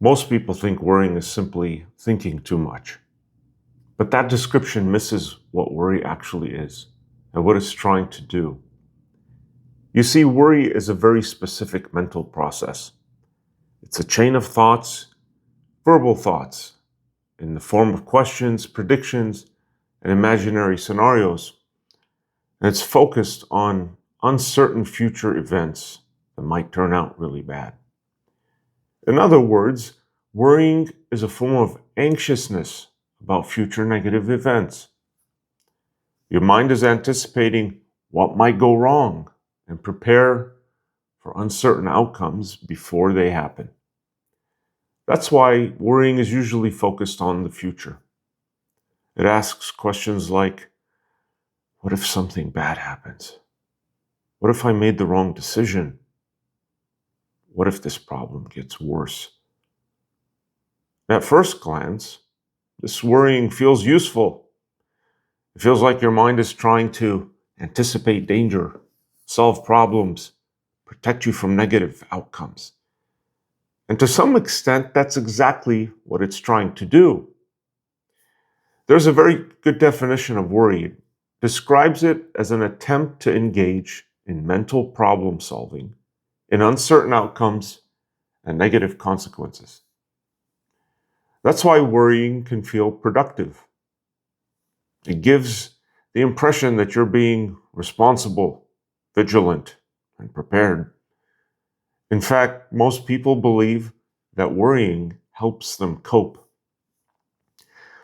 Most people think worrying is simply thinking too much. But that description misses what worry actually is and what it's trying to do. You see, worry is a very specific mental process. It's a chain of thoughts, verbal thoughts, in the form of questions, predictions, and imaginary scenarios. And it's focused on uncertain future events that might turn out really bad. In other words, worrying is a form of anxiousness about future negative events. Your mind is anticipating what might go wrong and prepare for uncertain outcomes before they happen. That's why worrying is usually focused on the future. It asks questions like, what if something bad happens? What if I made the wrong decision? What if this problem gets worse? At first glance, this worrying feels useful. It feels like your mind is trying to anticipate danger, solve problems, protect you from negative outcomes. And to some extent, that's exactly what it's trying to do. There's a very good definition of worry. It describes it as an attempt to engage in mental problem solving in uncertain outcomes and negative consequences. That's why worrying can feel productive. It gives the impression that you're being responsible, vigilant, and prepared. In fact, most people believe that worrying helps them cope.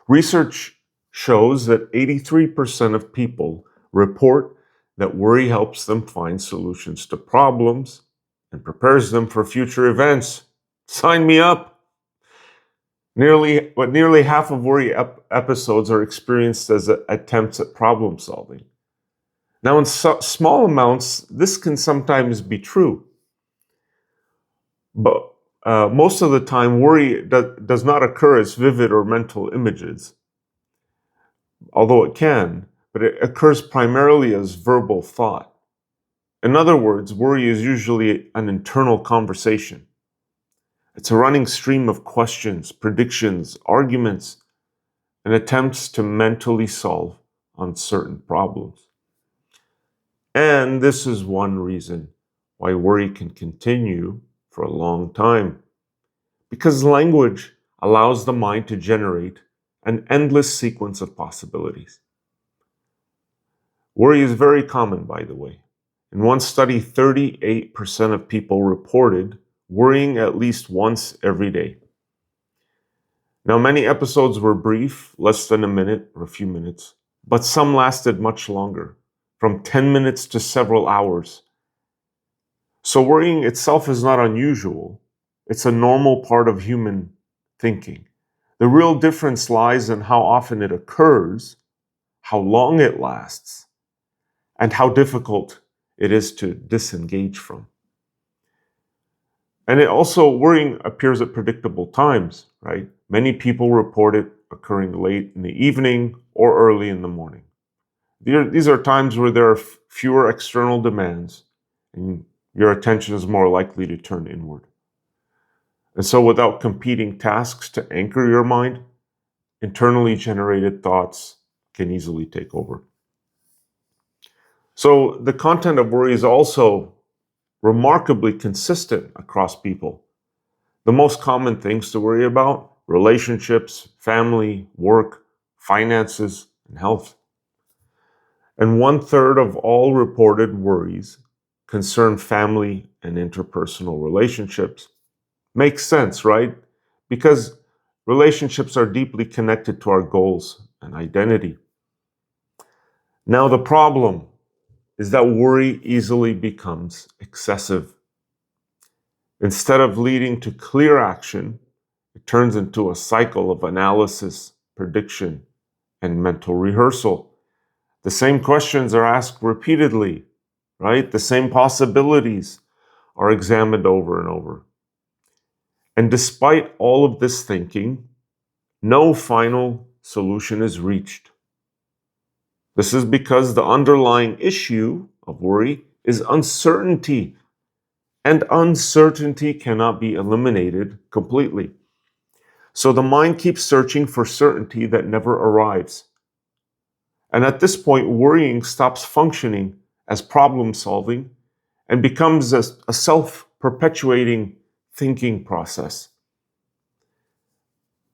Research shows that 83% of people report that worry helps them find solutions to problems and prepares them for future events. Sign me up. Nearly half of worry episodes are experienced as attempts at problem solving. Now, in small amounts, this can sometimes be true. But most of the time, worry does not occur as vivid or mental images, although it can, but it occurs primarily as verbal thought. In other words, worry is usually an internal conversation. It's a running stream of questions, predictions, arguments, and attempts to mentally solve uncertain problems. And this is one reason why worry can continue for a long time. Because language allows the mind to generate an endless sequence of possibilities. Worry is very common, by the way. In one study, 38% of people reported worrying at least once every day. Now, many episodes were brief, less than a minute or a few minutes, but some lasted much longer, from 10 minutes to several hours. So worrying itself is not unusual. It's a normal part of human thinking. The real difference lies in how often it occurs, how long it lasts, and how difficult it is to disengage from. And worrying appears at predictable times, right? Many people report it occurring late in the evening or early in the morning. These are times where there are fewer external demands and your attention is more likely to turn inward. And so without competing tasks to anchor your mind, internally generated thoughts can easily take over. So the content of worry is also remarkably consistent across people. The most common things to worry about: relationships, family, work, finances, and health. And 1/3 of all reported worries concern family and interpersonal relationships. Makes sense, right? Because relationships are deeply connected to our goals and identity. Now, the problem is that worry easily becomes excessive. Instead of leading to clear action, it turns into a cycle of analysis, prediction, and mental rehearsal. The same questions are asked repeatedly, right? The same possibilities are examined over and over. And despite all of this thinking, no final solution is reached. This is because the underlying issue of worry is uncertainty, and uncertainty cannot be eliminated completely. So the mind keeps searching for certainty that never arrives. And at this point, worrying stops functioning as problem solving and becomes a self-perpetuating thinking process.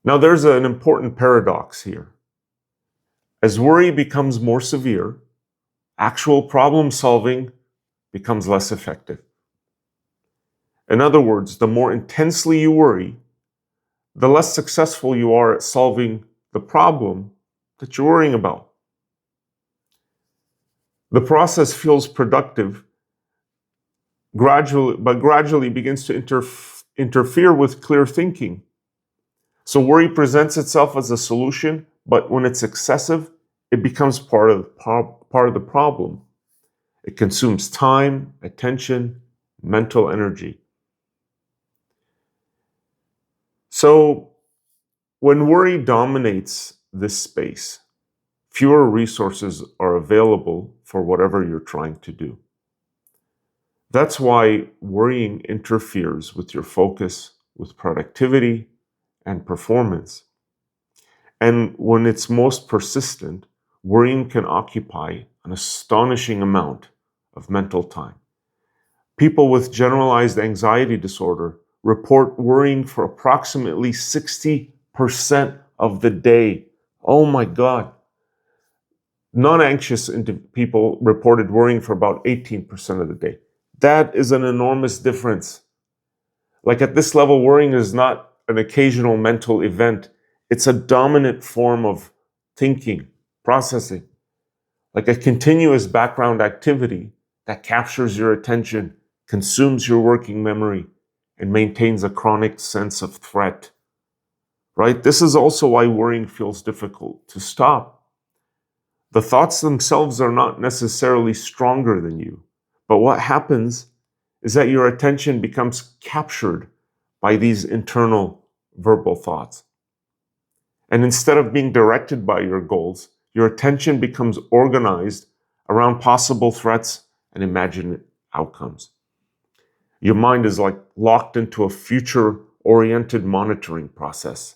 Now, there's an important paradox here. As worry becomes more severe, actual problem solving becomes less effective. In other words, the more intensely you worry, the less successful you are at solving the problem that you're worrying about. The process feels productive, but gradually begins to interfere with clear thinking. So worry presents itself as a solution, but when it's excessive, it becomes part of the problem. It consumes time, attention, mental energy. So when worry dominates this space, fewer resources are available for whatever you're trying to do. That's why worrying interferes with your focus, with productivity, and performance. And when it's most persistent, worrying can occupy an astonishing amount of mental time. People with generalized anxiety disorder report worrying for approximately 60% of the day. Oh my God. Non-anxious people reported worrying for about 18% of the day. That is an enormous difference. Like at this level, worrying is not an occasional mental event. It's a dominant form of thinking, processing, like a continuous background activity that captures your attention, consumes your working memory, and maintains a chronic sense of threat. Right? This is also why worrying feels difficult to stop. The thoughts themselves are not necessarily stronger than you, but what happens is that your attention becomes captured by these internal verbal thoughts. And instead of being directed by your goals, your attention becomes organized around possible threats and imagined outcomes. Your mind is like locked into a future-oriented monitoring process.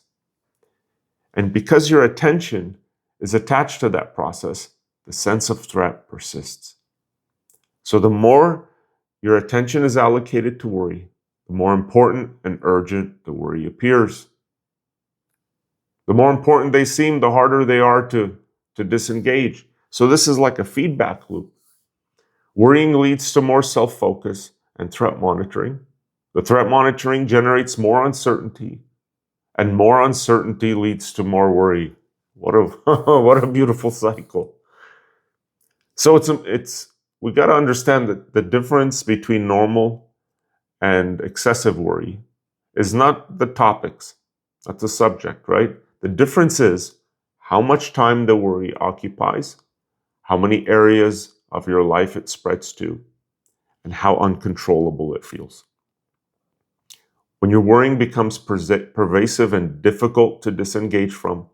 And because your attention is attached to that process, the sense of threat persists. So the more your attention is allocated to worry, the more important and urgent the worry appears. The more important they seem, the harder they are to disengage. So this is like a feedback loop. Worrying leads to more self-focus and threat monitoring. The threat monitoring generates more uncertainty, and more uncertainty leads to more worry. What a beautiful cycle. So we got to understand that the difference between normal and excessive worry is not the topics, not the subject, right? The difference is how much time the worry occupies, how many areas of your life it spreads to, and how uncontrollable it feels. When your worrying becomes pervasive and difficult to disengage from,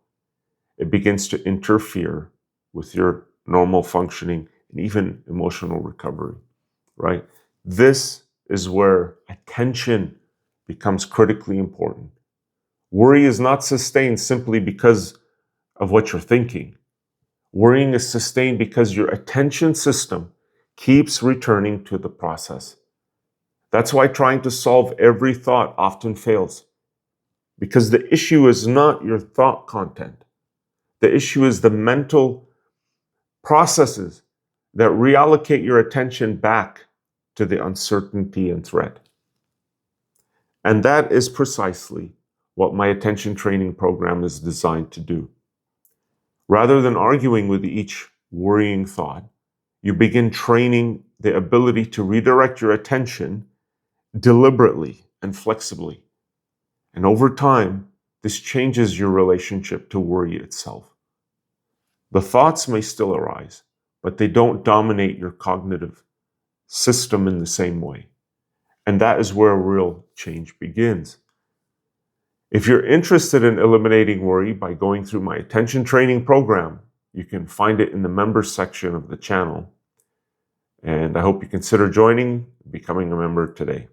it begins to interfere with your normal functioning and even emotional recovery, right? This is where attention becomes critically important. Worry is not sustained simply because of what you're thinking. Worrying is sustained because your attention system keeps returning to the process. That's why trying to solve every thought often fails. Because the issue is not your thought content. The issue is the mental processes that reallocate your attention back to the uncertainty and threat. And that is precisely what my attention training program is designed to do. Rather than arguing with each worrying thought, you begin training the ability to redirect your attention deliberately and flexibly. And over time, this changes your relationship to worry itself. The thoughts may still arise, but they don't dominate your cognitive system in the same way. And that is where real change begins. If you're interested in eliminating worry by going through my attention training program, you can find it in the members section of the channel. And I hope you consider becoming a member today.